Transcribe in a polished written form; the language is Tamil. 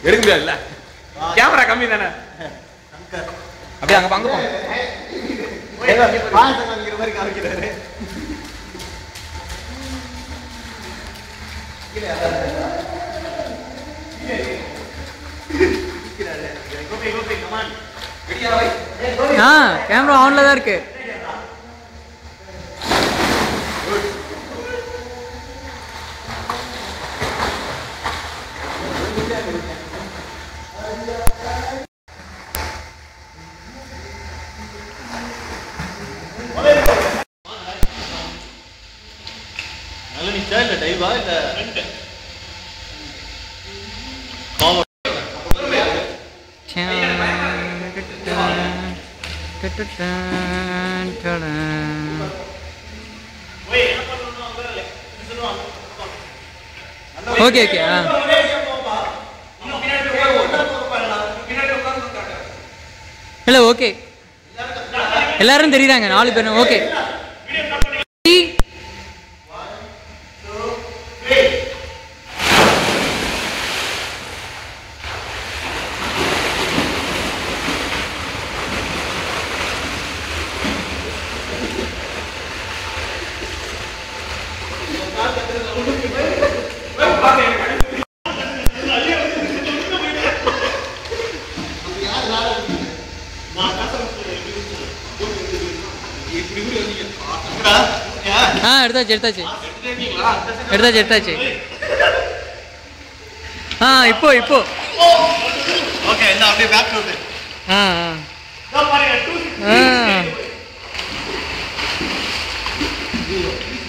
எடுக்க முடியாதுல்ல கேமரா கம்மி தானே அப்படியே அங்க பங்கு போங்க கேமரா ஆன்ல தான் இருக்கு. டைவா இல்ல ஓகே ஓகே இல்ல ஓகே எல்லாரும் தெரியுறாங்க 4 பேரும் ஓகே. எடுத்தாச்சு இப்போ ஓகே என்ன அப்படியே பேக் ரோட் பாருங்க 260